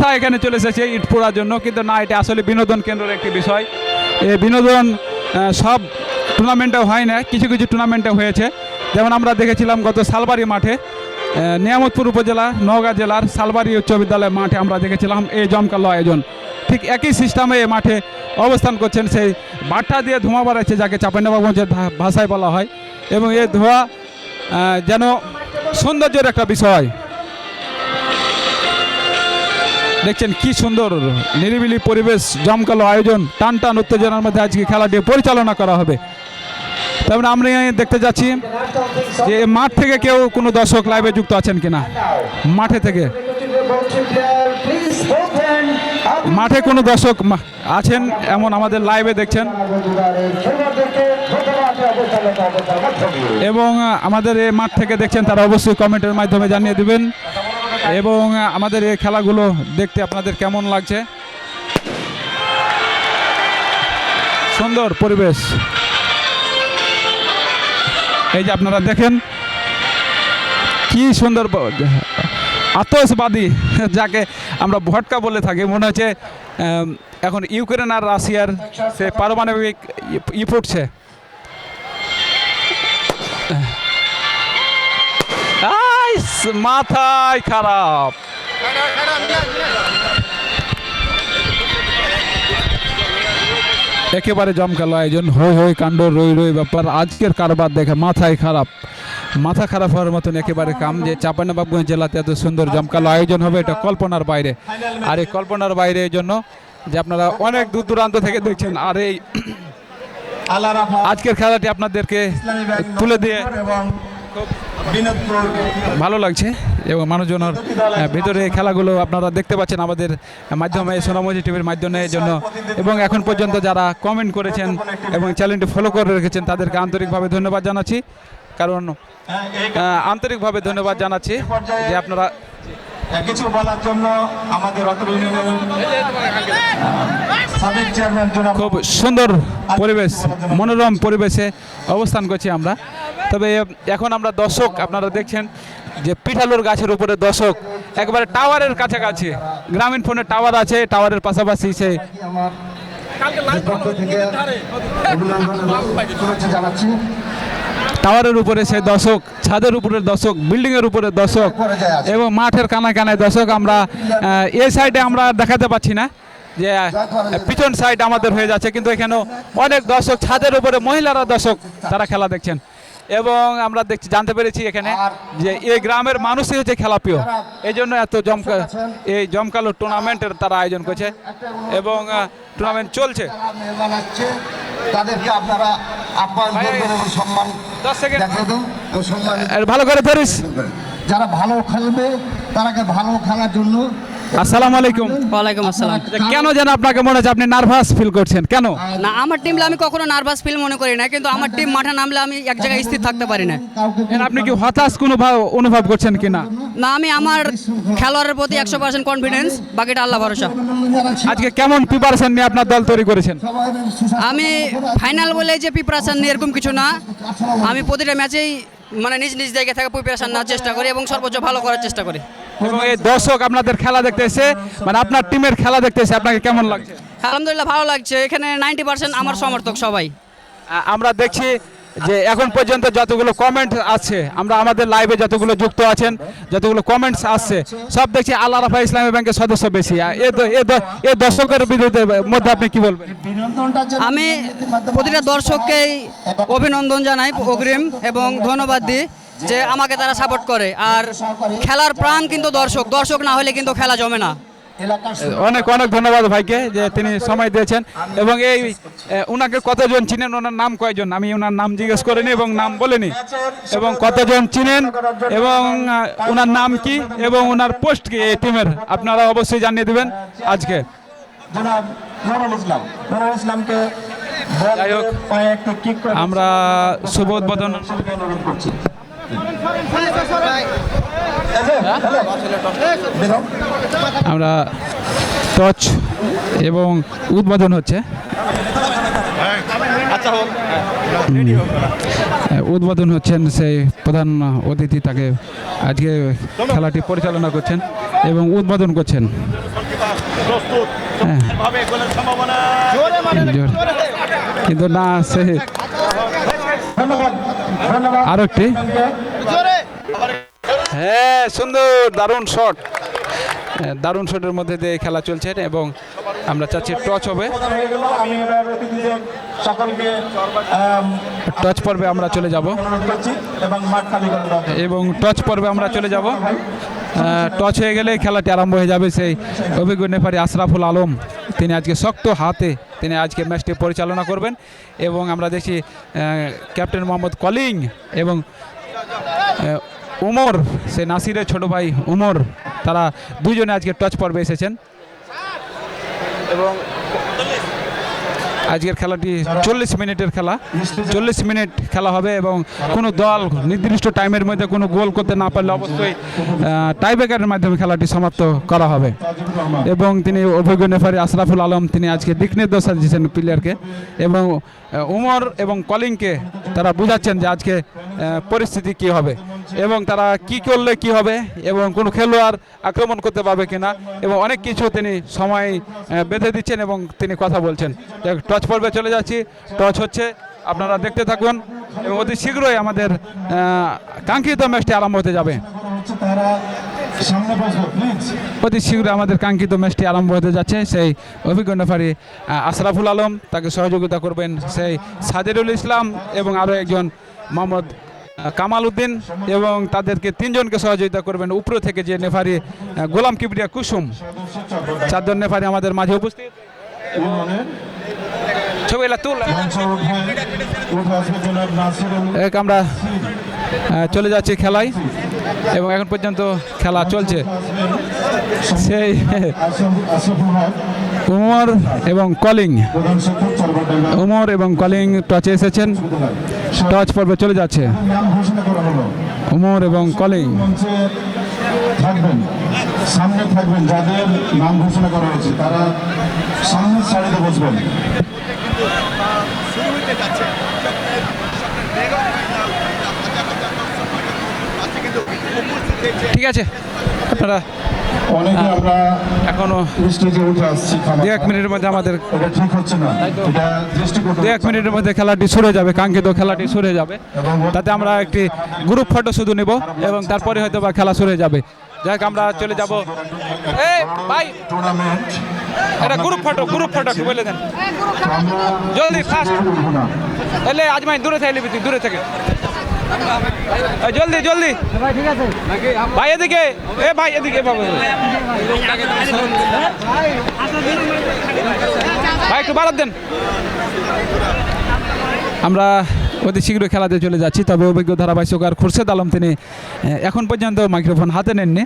বার্তা এখানে চলে এসেছে ইট পোড়ার জন্য, কিন্তু না, এটা আসলে বিনোদন কেন্দ্রের একটি বিষয়। এই বিনোদন সব টুর্নামেন্টে হয় না, কিছু কিছু টুর্নামেন্টে হয়েছে। যেমন আমরা দেখেছিলাম গত সালবাড়ি মাঠে, নিয়ামতপুর উপজেলা নওগাঁ জেলার সালবাড়ি উচ্চ বিদ্যালয় মাঠে আমরা দেখেছিলাম এই জমকালো আয়োজন। ঠিক একই সিস্টেমে এই মাঠে অবস্থান করছেন সেই বাট্টা দিয়ে ধোঁয়া বাড়াচ্ছে, যাকে চাঁপাইনবাবগঞ্জের ভাষায় বলা হয়। এবং এই ধোঁয়া যেন সৌন্দর্যের একটা বিষয়। দেখছেন কি সুন্দর নিরিবিলি পরিবেশ, জমকালো আয়োজন, টান টান উত্তেজনার মধ্যে আজকে খেলাটি পরিচালনা করা হবে। তারপরে আমরা দেখতে যাচ্ছি যে মাঠ থেকে কেউ কোনো দর্শক লাইভে যুক্ত আছেন কিনা। মাঠে থেকে মাঠে কোনো দর্শক আছেন এমন আমাদের লাইভে দেখছেন, এবং আমাদের এই মাঠ থেকে দেখছেন তারা অবশ্যই কমেন্টের মাধ্যমে জানিয়ে দিবেন। এবং আমাদের এই খেলাগুলো দেখতে আপনাদের কেমন লাগছে। সুন্দর পরিবেশ, এই যে আপনারা দেখেন কি সুন্দর আতশবাদী, যাকে আমরা ভটকা বলে থাকি। মনে হচ্ছে এখন ইউক্রেন আর রাশিয়ার সে পারমাণবিক ফুটছে। মাথায় খারাপ, একেবারে জমকালো আয়োজন, হই হই কাণ্ড, রই রই ব্যাপার। আজকের কারবার দেখে মাথায় খারাপ, মাথা খারাপ হওয়ার মতন একেবারে কাম। যে চাঁপাইনবাবগঞ্জ জেলাতে এত সুন্দর জমকালো আয়োজন হবে, এটা কল্পনার বাইরে। আর এই কল্পনার বাইরে এই জন্য যে আপনারা অনেক দূর দূরান্ত থেকে দেখছেন। আর এই আজকের খেলাটি আপনাদেরকে তুলে দিয়ে খুব ভালো লাগছে। এবং মানুষজনের ভিতরে এই খেলাগুলো আপনারা দেখতে পাচ্ছেন আমাদের মাধ্যমে, সোনামণি টিভির মাধ্যমে জন্য। এবং এখন পর্যন্ত যারা কমেন্ট করেছেন এবং চ্যানেলটি ফলো করে রেখেছেন তাদেরকে আন্তরিকভাবে ধন্যবাদ জানাচ্ছি। কারণ আন্তরিকভাবে ধন্যবাদ জানাচ্ছি যে আপনারা কিছু বলার জন্য আমাদের খুব সুন্দর পরিবেশ, মনোরম পরিবেশে অবস্থান করছি আমরা। তবে এখন আমরা দর্শক, আপনারা দেখছেন যে পিঠালুর গাছের উপরে দর্শক, একবারে টাওয়ারের কাছাকাছি। গ্রামীণ ফোনের টাওয়ার আছে, টাওয়ারের পাশাপাশি সেই টাওয়ারের উপরে সেই দর্শক, ছাদের উপরের দর্শক, বিল্ডিংয়ের উপরের দর্শক, এবং মাঠের কানায় কানায় দর্শক। আমরা এই সাইডে আমরা দেখাতে পাচ্ছি না, যে পিছন সাইড আমাদের হয়ে যাচ্ছে, কিন্তু এখানেও অনেক দর্শক, ছাদের উপরে মহিলারা দর্শক, তারা খেলা দেখছেন। এবং আমরা জানতে পেরেছি এখানে যে এই গ্রামের মানুষই হচ্ছে খেলাপ্রিয়, এই জন্য এত এই জমকালো টুর্নামেন্টের তারা আয়োজন করছে এবং টুর্নামেন্ট চলছে। তাদেরকে আপনারা আহ্বান করবেন এবং সম্মান দেখাবেন। ভালো করে ধরিস, যারা ভালো খেলবে তারাকে ভালো খেলার জন্য। আসসালামু আলাইকুম। ওয়ালাইকুম আসসালাম। কেন যেন আপনাকে মনে হচ্ছে আপনি নার্ভাস ফিল করছেন, কেন? না, আমার টিমলে আমি কখনো নার্ভাস ফিল মনে করি না, কিন্তু আমার টিম মাঠে নামলে আমি এক জায়গায় স্থির থাকতে পারি না। আপনি কি হতাশ কোনো অনুভব করছেন কিনা? না, আমি আমার খেলোয়াড়ের প্রতি 100% কনফিডেন্স, বাকিটা আল্লাহ ভরসা। আজকে কেমন প্রিপারেশন নিয়ে আপনার দল তৈরি করেছেন? আমি ফাইনাল বলে যে প্রিপারেশন নিয়ে এরকম কিছু না, আমি প্রতিটা ম্যাচেই মানে নিজ নিজ জায়গা থেকে প্রিপারেশন নেওয়ার চেষ্টা করি এবং সর্বোচ্চ ভালো করার চেষ্টা করি। এবং এই দর্শক আপনাদের খেলা দেখতে এসে, মানে আপনার টিমের খেলা দেখতে এসে আপনাকে কেমন লাগছে? আলহামদুলিল্লাহ ভালো লাগছে। এখানে 90% আমার সমর্থক সবাই। আমরা দেখছি যে এখন পর্যন্ত যতগুলো কমেন্ট আছে, আমরা আমাদের লাইভে যতগুলো যুক্ত আছেন, যতগুলো কমেন্টস আসছে, সব দেখছি আল আরাফা ইসলামী ব্যাংকের সদস্য বেশি। এই দর্শকের বিরুদ্ধে মধ্যে আপনি কি বলবেন? আমি প্রতিটা দর্শককেই অভিনন্দন জানাই অগ্রিম এবং ধন্যবাদ দিই যে আমাকে তারা সাপোর্ট করে। আর খেলার প্রাণ কিন্তু দর্শক, দর্শক না হলে কিন্তু খেলা জমে না। অনেক অনেক ধন্যবাদ ভাইকে যে তিনি সময় দিয়েছেন। এবং এই ওনাকে কতজন চিনেন, ওনার নাম কয়জন? আমি ওনার নাম জিজ্ঞেস করিনি এবং নাম বলিনি। এবং কতজন চিনেন এবং ওনার নাম কি এবং ওনার পোস্ট কি এই টিমের, আপনারা অবশ্যই জানিয়ে দেবেন আজকে। যাই হোক, আমরা শুভ উদ্বোধন আমরা টচ এবং উদ্বোধন হচ্ছে, উদ্বোধন হচ্ছেন সেই প্রধান অতিথি, তাকে আজকে খেলাটি পরিচালনা করছেন এবং উদ্বোধন করছেন। জোর। কিন্তু না সে ধন্যবাদ ধন্যবাদ আরো একটি হ্যাঁ সুন্দর দারুণ শট দারুণ শটের মধ্যে দিয়ে খেলা চলছে এবং আমরা চাচ্ছি টচ হবে হয়ে গেল। আমি এবার অতিথিদের সকলকে টচ পর্বে আমরা চলে যাব অনুরোধ করছি এবং মাঠ খালি করে দেওয়ার জন্য। এবং টচ পর্বে আমরা চলে যাব টচ হয়ে গেলে খেলাটি আরম্ভ হয়ে যাবে সেই অভিজ্ঞ নেপারি আশরাফুল আলম তিনি আজকে শক্ত হাতে তিনি আজকে ম্যাচটি পরিচালনা করবেন এবং আমরা দেখছি ক্যাপ্টেন মোহাম্মদ কলিং এবং উমর সে নাসিরের ছোট ভাই উমর তারা দুজনে আজকে টচ পর্বে এসেছেন এবং আজকের খেলাটি 40 মিনিটের খেলা 40 মিনিট খেলা হবে এবং কোনো দল নির্দিষ্ট টাইমের মধ্যে কোনো গোল করতে না পারলে অবশ্যই টাইব্রেকারের মাধ্যমে খেলাটি সমাপ্ত করা হবে এবং তিনি অভিজ্ঞ নেফারি আশরাফুল আলম তিনি আজকে দিক নির্দেশনা দিয়েছেন প্লেয়ারকে এবং উমর এবং কলিংকে তারা বুঝাচ্ছেন যে আজকে পরিস্থিতি কি হবে এবং তারা কি করলে কি হবে এবং কোনো খেলোয়াড় আক্রমণ করতে পারবে কিনা এবং অনেক কিছু তিনি সময় বেঁধে দিচ্ছেন এবং তিনি কথা বলছেন টচ পর্বে চলে যাচ্ছি টচ হচ্ছে আপনারা দেখতে থাকুন এবং অতি শীঘ্রই আমাদের কাঙ্ক্ষিত ম্যাচটি আরম্ভ হতে যাবে তারা সামনে বসবে প্লিজ। অতি শীঘ্রই আমাদের কাঙ্ক্ষিত ম্যাচটি আরম্ভ হতে যাচ্ছে সেই অভিজ্ঞ নেফারি আশরাফুল আলম তাকে সহযোগিতা করবেন সেই সাদেরুল ইসলাম এবং আরও একজন মোহাম্মদ কামাল উদ্দিন এবং তাদেরকে তিনজনকে সহযোগিতা করবেন উপর থেকে যে নেফারি গোলাম কিবরিয়া কুসুম চারজন নেফারি আমাদের মাঝে উপস্থিত ছবিগুলা তুল এক আমরা চলে যাচ্ছি খেলায় এবং এখন পর্যন্ত খেলা চলছে সেই উমর এবং কলিং উমর এবং কলিং টচে এসেছেন টচ পর্বে চলে যাচ্ছে নাম ঘোষণা করা হলো। উমর এবং কলিং মঞ্চে থাকবেন সামনে থাকবেন যাদের নাম ঘোষণা করা হয়েছে তারা সামনের সারিতে বসবেন। ঠিক আছে আপনারা অনেকে আমরা এখনো স্টেজে উঠে আসছি দু এক মিনিটের মধ্যে আমাদের এটা ঠিক হচ্ছে না, এটা দৃষ্টিকোণ দু এক মিনিটের মধ্যে খেলাটি শুরু হয়ে যাবে কাঙ্ক্ষিত খেলাটি শুরু হয়ে যাবে তাতে আমরা একটি গ্রুপ ফটো শুধু নিব এবং তারপরে হয়তো বা খেলা শুরু হয়ে যাবে যাই হোক আমরা চলে যাব এই ভাই টুর্নামেন্ট এটা গ্রুপ ফটো একটু বলে দেন জলদি ফাস্ট এলে আজমাই দূরে থেকে নিবি তুই দূরে থেকে এই জলদি জলদি ভাই এদিকে এ ভাই এদিকে বাবা ভাই একটু বাড়াত দেন আমরা অতি শীঘ্রই খেলাতে চলে যাচ্ছি তবে অভিজ্ঞ ধারাভাষ্যকার খুরশেদ আলম তিনি এখন পর্যন্ত মাইক্রোফোন হাতে নেননি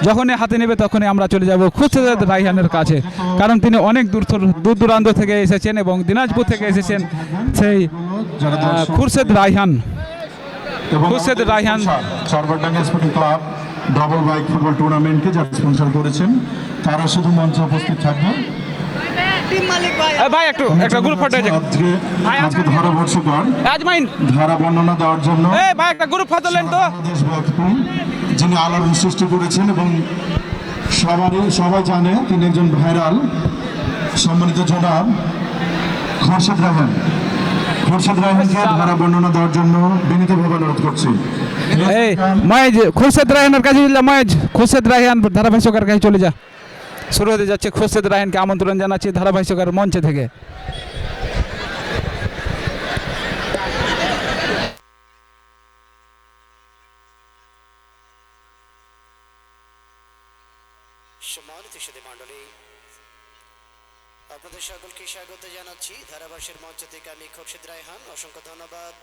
যখনই হাতে নেবে তখনই আমরা চলে যাব খুরশেদ রাইহানের কাছে কারণ তিনি অনেক দূর দূরান্ত থেকে এসেছেন এবং দিনাজপুর থেকে এসেছেন সেই Khurshed Raihan Khurshed Raihan Charbardanga sporting club double bike football টুর্নামেন্টকে যারা স্পন্সর করেছেন তারা শুধু মঞ্চে উপস্থিত থাকবে। ভাই একটু একটা গ্রুপ ফটো আছে আজকে ধারাভাষ্যকার আজমাইন ধারা বর্ণনা দেওয়ার জন্য এই ভাই একটা গ্রুপ ফটো লেন তো দেশব্যাপী যিনি আলোড়ন সৃষ্টি করেছেন এবং সবাই জানে তিনি একজন ভাইরাল সম্মানিত জনাব খোরশেদ রায়হান। খোরশেদ রায়হানকে ধারা বর্ণনা দেওয়ার জন্য বিনীতভাবে অনুরোধ করছি। এই ময়েজ খুরশেদ রায়হানের কাছে চলে যা ময়েজ খুরশেদ রায়হান ধারাভাষ্যকার কাছে চলে যা শুরু হতে যাচ্ছে খুরশেদ রায়হানকে আমন্ত্রণ জানাচ্ছি ধারাভাষ্যকার মঞ্চে থেকে সম্মানিত সুধী মণ্ডলী আপনাদের সকলকে স্বাগত জানাচ্ছি ধারাভাষ্যের মঞ্চ থেকে আমি খোরশেদ রায়হান অসংখ্য ধন্যবাদ।